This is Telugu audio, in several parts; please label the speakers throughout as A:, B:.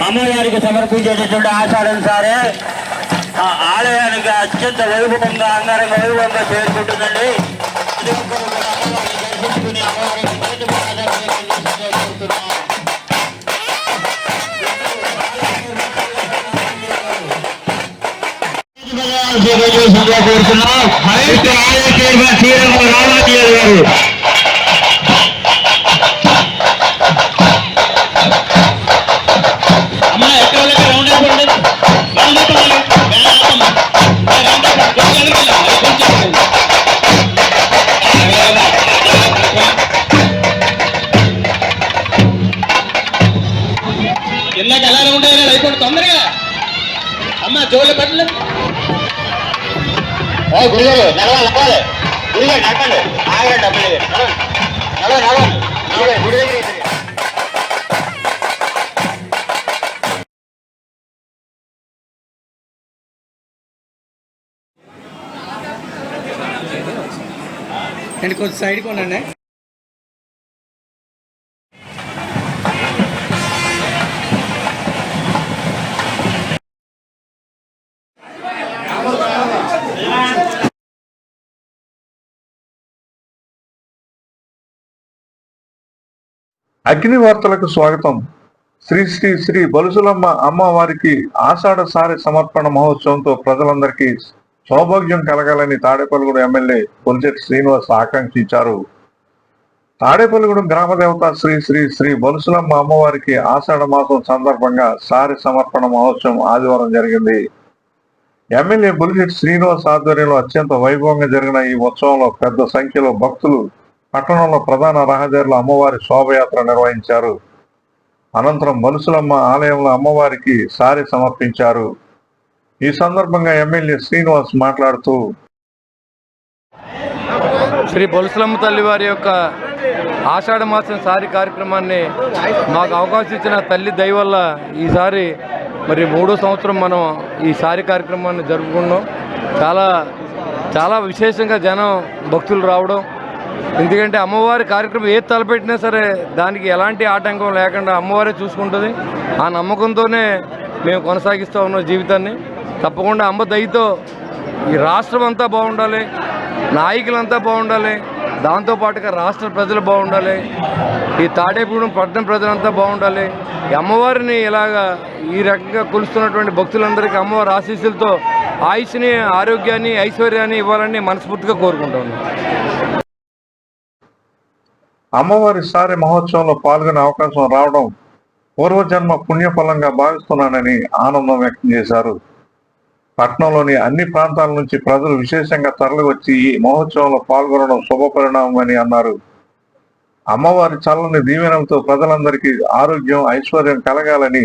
A: అమ్మవారికి సమర్పించేటటువంటి ఆషాఢం సారే ఆలయానికి అత్యంత వైభవంగా అంగరంగ వైభవంగా చేరుకుంటుందండి. దర్శించుకుని అమ్మవారికి కోరుతున్నాం. గారు
B: కిందకి ఎలా ఉంటాయి అయిపోతుంది తొందరగా అమ్మ జోలు పట్ల
A: గురుగారు నడవాలి గురుగారు నడపండి ఆగండి డబ్బులు నడవండి గుడి దగ్గర
B: అండ్ కొంచెం సైడ్కి ఉండండి.
C: అగ్ని వార్తలకు స్వాగతం. శ్రీ శ్రీ శ్రీ బలుసులమ్మ అమ్మవారికి ఆషాఢ సారి సమర్పణ మహోత్సవంతో ప్రజలందరికీ సౌభాగ్యం కలగాలని తాడేపల్లిగూడెం ఎమ్మెల్యే పొలిశెట్టి శ్రీనివాస్ ఆకాంక్షించారు. తాడేపల్లిగూడెం గ్రామ దేవత శ్రీ శ్రీ శ్రీ బలుసులమ్మ అమ్మవారికి ఆషాఢ మాసం సందర్భంగా సారి సమర్పణ మహోత్సవం ఆదివారం జరిగింది. ఎమ్మెల్యే పొలిశెట్టి శ్రీనివాస్ ఆధ్వర్యంలో అత్యంత వైభవంగా జరిగిన ఈ ఉత్సవంలో పెద్ద సంఖ్యలో భక్తులు పట్టణంలో ప్రధాన రహదారుల అమ్మవారి శోభయాత్ర నిర్వహించారు. అనంతరం బలుసులమ్మ ఆలయంలో అమ్మవారికి సారి సమర్పించారు. ఈ సందర్భంగా ఎమ్మెల్యే శ్రీనివాస్ మాట్లాడుతూ,
D: శ్రీ బలుసులమ్మ తల్లి వారి యొక్క ఆషాఢ మాసం సారి కార్యక్రమాన్ని మాకు అవకాశం ఇచ్చిన తల్లి దయ వల్ల ఈసారి మరి 3వ సంవత్సరం మనం ఈ సారి కార్యక్రమాన్ని జరుపుకున్నాం. చాలా విశేషంగా జనం భక్తులు రావడం, ఎందుకంటే అమ్మవారి కార్యక్రమం ఏది తలపెట్టినా సరే దానికి ఎలాంటి ఆటంకం లేకుండా అమ్మవారే చూసుకుంటుంది. ఆ నమ్మకంతోనే మేము కొనసాగిస్తూ ఉన్నాం జీవితాన్ని. తప్పకుండా అమ్మ దయతో ఈ రాష్ట్రం అంతా బాగుండాలి, నాయకులంతా బాగుండాలి, దాంతోపాటుగా రాష్ట్ర ప్రజలు బాగుండాలి, ఈ తాడేపూడెం పట్టణం ప్రజలంతా బాగుండాలి. ఈ అమ్మవారిని ఇలాగా ఈ రకంగా కొలుస్తున్నటువంటి భక్తులందరికీ అమ్మవారి ఆశీస్సులతో ఆయుష్ని, ఆరోగ్యాన్ని, ఐశ్వర్యాన్ని ఇవ్వాలని మనస్ఫూర్తిగా కోరుకుంటాను.
C: అమ్మవారి సారి మహోత్సవంలో పాల్గొనే అవకాశం రావడం పూర్వజన్మ పుణ్యఫలంగా భావిస్తున్నానని ఆనందం వ్యక్తం చేశారు. పట్టణంలోని అన్ని ప్రాంతాల నుంచి ప్రజలు విశేషంగా తరలివచ్చి ఈ మహోత్సవంలో పాల్గొనడం శుభపరిణామని అన్నారు. అమ్మవారి చల్లని దీవెనలతో ప్రజలందరికీ ఆరోగ్యం, ఐశ్వర్యం కలగాలని,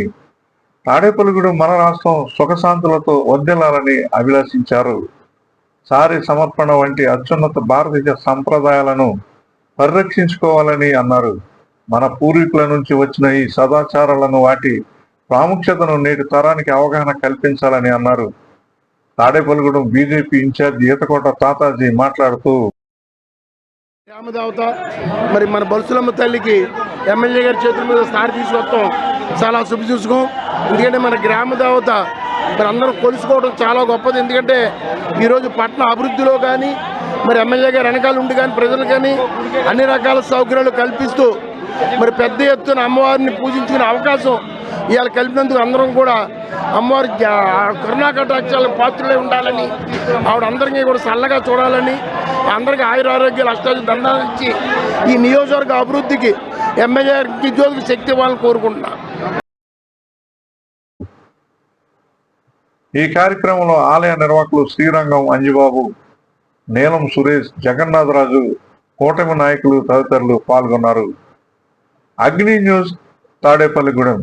C: తాడేపల్లిగూడెం మన రాష్ట్రం సుఖశాంతులతో వర్ధిల్లాలని అభిలాషించారు. సారి సమర్పణ వంటి అత్యున్నత భారతీయ సంప్రదాయాలను పరిరక్షించుకోవాలని అన్నారు. మన పూర్వీకుల నుంచి వచ్చిన ఈ సదాచారాలను, వాటి ప్రాముఖ్యతను నేటి తరానికి అవగాహన కల్పించాలని అన్నారు. తాడేపల్లిగూడెం బీజేపీ ఇన్ఛార్జి ఈతకోట తాతాజీ మాట్లాడుతూ,
E: గ్రామదేవత మరి మన బలుసులమ్మ తల్లికి ఎమ్మెల్యే గారి చేతుల మీద సారి తీసుకొస్తాం చాలా శుభసూచకం. ఎందుకంటే మన గ్రామదేవత మరి అందరం కొలుసుకోవడం చాలా గొప్పది. ఎందుకంటే ఈరోజు పట్టణ అభివృద్ధిలో కానీ మరి ఎమ్మెల్యే గారు వెనకాల ఉండి కానీ ప్రజలు కానీ అన్ని రకాల సౌకర్యాలు కల్పిస్తూ మరి పెద్ద ఎత్తున అమ్మవారిని పూజించుకునే అవకాశం ఇవాళ కలిపినందుకు అందరం కూడా అమ్మవారి కరుణా కటాక్షాలకు పాత్రలే ఉండాలని, ఆవిడ అందరికీ కూడా చల్లగా చూడాలని, అందరికీ ఆయురారోగ్యాలు అష్టాలు దండాలు ఇచ్చి ఈ నియోజకవర్గ అభివృద్ధికి ఎమ్మెల్యే ఉద్యోగికి శక్తి ఇవ్వాలని కోరుకుంటున్నా.
C: ఈ కార్యక్రమంలో ఆలయ నిర్వాహకులు శ్రీరంగం అంజిబాబు, నీలం సురేష్, జగన్నాథరాజు, కూటమి నాయకులు తదితరులు పాల్గొన్నారు. అగ్ని న్యూస్, తాడేపల్లిగూడెం.